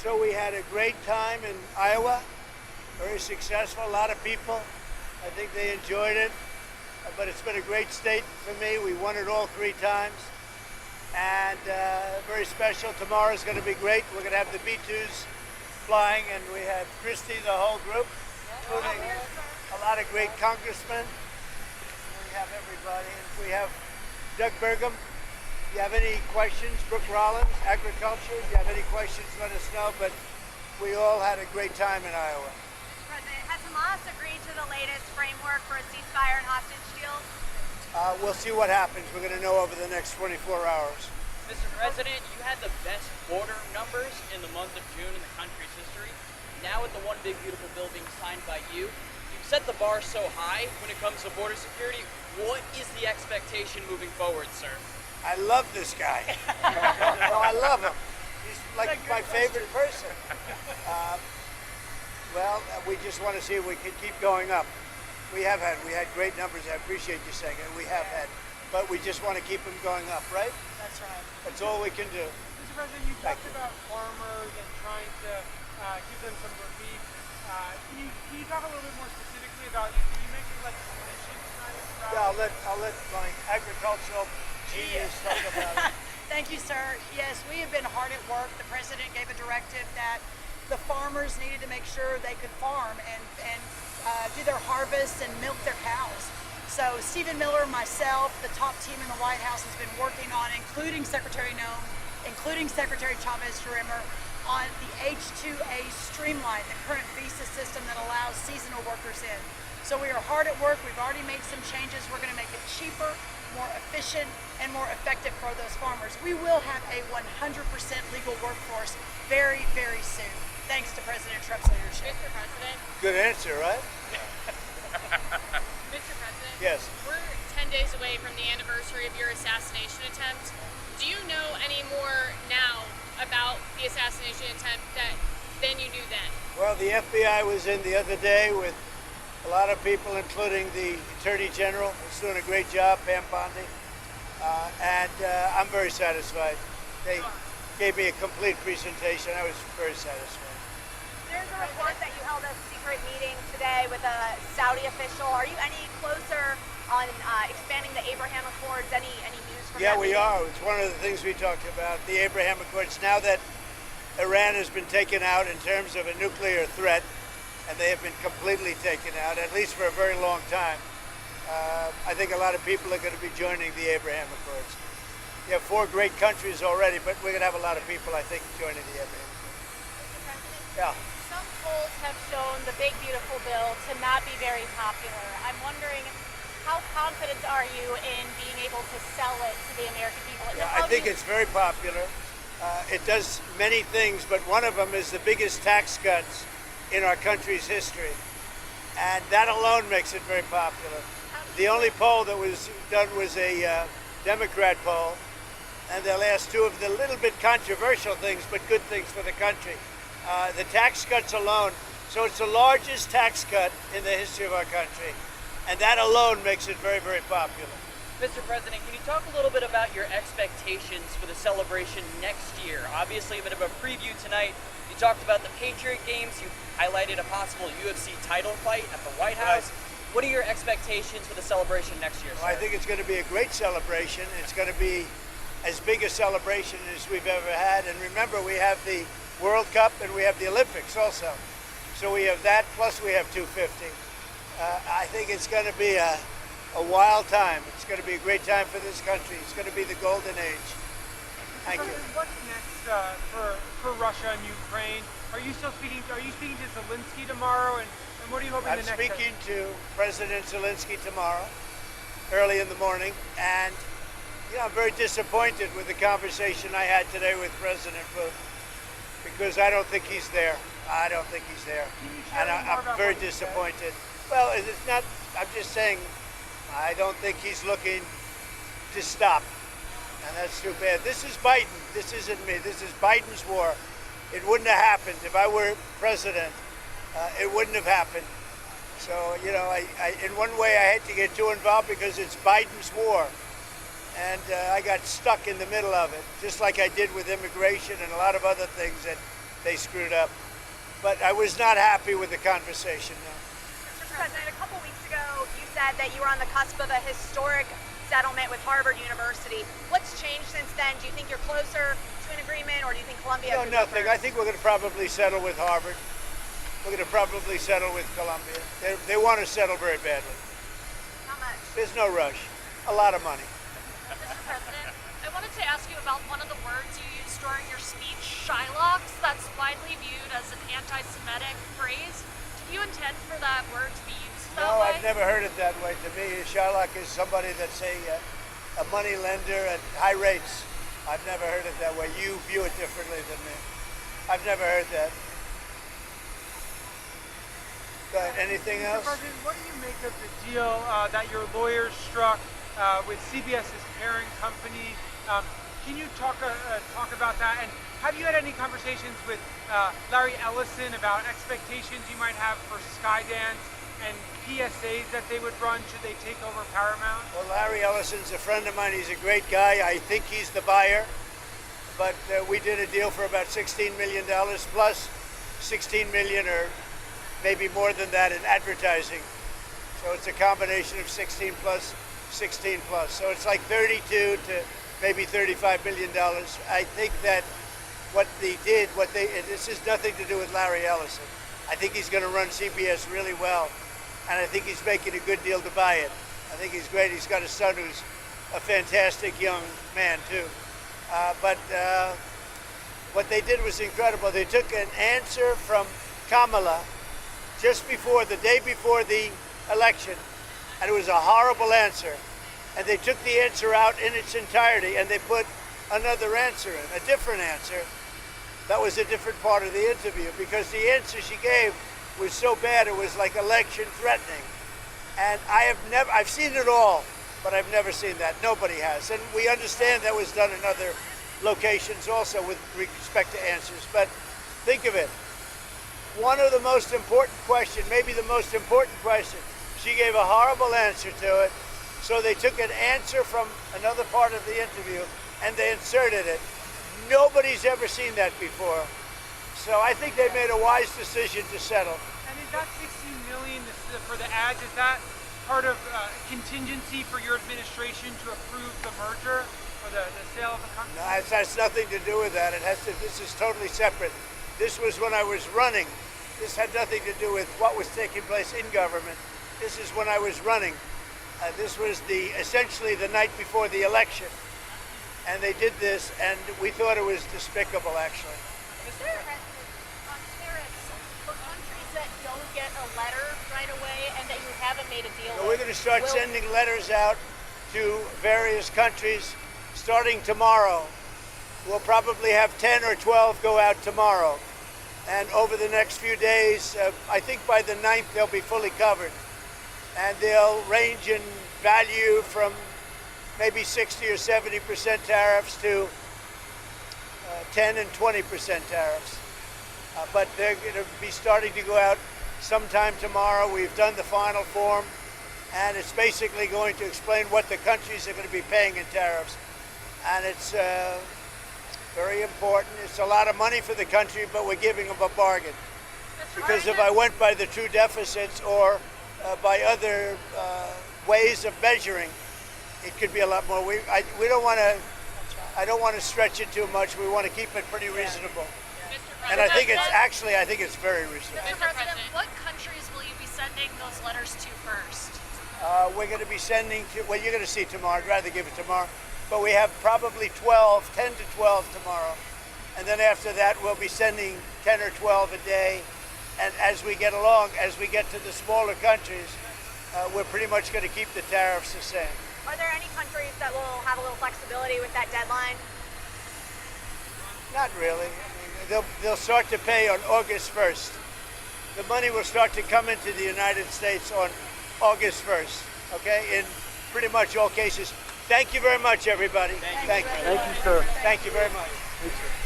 So we had a great time in Iowa, very successful, a lot of people. I think they enjoyed it, but it's been a great state for me. We won it all 3 times, and very special. Tomorrow's going to be great. We're going to have the B-2s flying, and we have Christie, the whole group, including a lot of great congressmen. We have everybody. We have Doug Burgum. If you have any questions, Brooke Rollins, agriculture, if you have any questions, let us know. But we all had a great time in Iowa. President, has Hamas agreed to the latest framework for a ceasefire and hostage deal? We'll see what happens. We're going to know over the next 24 hours. Mr. President, you had the best border numbers in the month of June in the country's history. Now with the One Big Beautiful Bill being signed by you, you've set the bar so high when it comes to border security. What is the expectation moving forward, sir? I love this guy. No, I love him. He's like my favorite person. Well, we just want to see if we can keep going up. We had great numbers. I appreciate you saying it. We have had, but we just want to keep them going up, right? That's right. That's all we can do. Mr. President, you talked about farmers and trying to give them some relief. Can you talk a little bit more specifically about, you mentioned legislation tonight? Yeah, I'll let my agricultural genius talk about it. Thank you, sir. Yes, we have been hard at work. The president gave a directive that the farmers needed to make sure they could farm and do their harvests and milk their cows. So Stephen Miller, myself, the top team in the White House has been working on, including Secretary Nome, including Secretary Chavez-Rimmer, on the H-2A streamline, the current visa system that allows seasonal workers in. So we are hard at work. We've already made some changes. We're going to make it cheaper, more efficient, and more effective for those farmers. We will have a 100% legal workforce very, very soon, thanks to President Trump's leadership. Mr. President. Good answer, right? Mr. President. Yes. We're 10 days away from the anniversary of your assassination attempt. Do you know any more now about the assassination attempt than you knew then? Well, the FBI was in the other day with a lot of people, including the Attorney General, who's doing a great job, Pam Bondi, and I'm very satisfied. They gave me a complete presentation. I was very satisfied. There's a report that you held a secret meeting today with a Saudi official. Are you any closer on expanding the Abraham Accords? Any news from Yeah, that we meeting? are. It's one of the things we talked about, the Abraham Accords. Now that Iran has been taken out in terms of a nuclear threat, and they have been completely taken out, at least for a very long time, I think a lot of people are going to be joining the Abraham Accords. You have 4 great countries already, but we're going to have a lot of people, I think, joining the Abraham Accords. Yeah. Some polls have shown the Big Beautiful Bill to not be very popular. I'm wondering, how confident are you in being able to sell it to the American people? Yeah, I think it's very popular. It does many things, but one of them is the biggest tax cuts in our country's history. And that alone makes it very popular. The only poll that was done was a Democrat poll, and they'll ask 2 of the little bit controversial things, but good things for the country. The tax cuts alone, so it's the largest tax cut in the history of our country, and that alone makes it very, very popular. Mr. President, can you talk a little bit about your expectations for the celebration next year? Obviously, a bit of a preview tonight. You talked about the Patriot Games. You highlighted a possible UFC title fight at the White House. Right. What are your expectations for the celebration next year, sir? Well, I think it's going to be a great celebration. It's going to be as big a celebration as we've ever had. And remember, we have the World Cup and we have the Olympics also. So we have that, plus we have 250. I think it's going to be a wild time. It's going to be a great time for this country. It's going to be the golden age. Thank you. What's next for Russia and Ukraine? Are you speaking to Zelensky tomorrow? And what are you hoping I'm the next speaking to President Zelensky tomorrow, early in the morning, and I'm very disappointed with the conversation I had today with President Putin, because I don't think he's there. I don't think he's there, and I'm very disappointed. Well, it's not. I'm just saying, I don't think he's looking to stop, and that's too bad. This is Biden. This isn't me. This is Biden's war. It wouldn't have happened if I were president. It wouldn't have happened. So, in one way, I hate to get too involved because it's Biden's war. And I got stuck in the middle of it, just like I did with immigration and a lot of other things that they screwed up. But I was not happy with the conversation, no. Mr. President, a couple weeks ago, you said that you were on the cusp of a historic settlement with Harvard University. What's changed since then? Do you think you're closer to an agreement, or do you think Columbia? No, nothing. I think we're going to probably settle with Harvard. We're going to probably settle with Columbia. They want to settle very badly. How much? There's no rush. A lot of money. Mr. President, I wanted to ask you about one of the words you used during your speech, Shylocks. That's widely viewed as an anti-Semitic phrase. Do you intend for that word to be used that No, way? I've never heard it that way. To me, Shylock is somebody that's a money lender at high rates. I've never heard it that way. You view it differently than me. I've never heard that. But anything Mr. else? President, what do you make of the deal that your lawyers struck with CBS's parent company? Can you talk about that? And have you had any conversations with Larry Ellison about expectations you might have for Skydance and PSAs that they would run should they take over Paramount? Well, Larry Ellison's a friend of mine. He's a great guy. I think he's the buyer. But we did a deal for about $16 million plus $16 million or maybe more than that in advertising. So it's a combination of 16 plus, 16 plus. So it's like 32 to maybe $35 million. I think that what they did, this has nothing to do with Larry Ellison. I think he's going to run CBS really well. And I think he's making a good deal to buy it. I think he's great. He's got a son who's a fantastic young man too. But what they did was incredible. They took an answer from Kamala just before, the day before the election, and it was a horrible answer. And they took the answer out in its entirety, and they put another answer in, a different answer. That was a different part of the interview, because the answer she gave was so bad, it was like election threatening. And I've seen it all, but I've never seen that. Nobody has. And we understand that was done in other locations also with respect to answers. But think of it. One of the most important questions, maybe the most important question, she gave a horrible answer to it. So they took an answer from another part of the interview and they inserted it. Nobody's ever seen that before. So I think they made a wise decision to settle. And is that $16 million for the ads, is that part of contingency for your administration to approve the merger or the sale of the company? No, it has nothing to do with that. This is totally separate. This was when I was running. This had nothing to do with what was taking place in government. This is when I was running. This was essentially the night before the election. And they did this, and we thought it was despicable, actually. Is there on tariffs for countries that don't get a letter right away and that you haven't made a deal So with? we're going to start sending letters out to various countries starting tomorrow. We'll probably have 10 or 12 go out tomorrow. And over the next few days, I think by the 9th, they'll be fully covered. And they'll range in value from maybe 60 or 70% tariffs to 10 and 20% tariffs. But they're going to be starting to go out sometime tomorrow. We've done the final form, and it's basically going to explain what the countries are going to be paying in tariffs. And it's very important. It's a lot of money for the country, but we're giving them a bargain. Because if I went by the true deficits or by other ways of measuring, it could be a lot more. We don't want to. I don't want to stretch it too much. We want to keep it pretty reasonable. And I think it's very reasonable. Mr. President, what countries will you be sending those letters to first? We're going to be sending to. Well, you're going to see tomorrow. I'd rather give it tomorrow. But we have probably 10 to 12 tomorrow. And then after that, we'll be sending 10 or 12 a day. And as we get along, as we get to the smaller countries, we're pretty much going to keep the tariffs the same. Are there any countries that will have a little flexibility with that deadline? Not really. I mean, they'll start to pay on August 1st. The money will start to come into the United States on August 1st, okay? In pretty much all cases. Thank you very much, everybody. Thank you. Thank you, sir. Thank you very much. Thank you.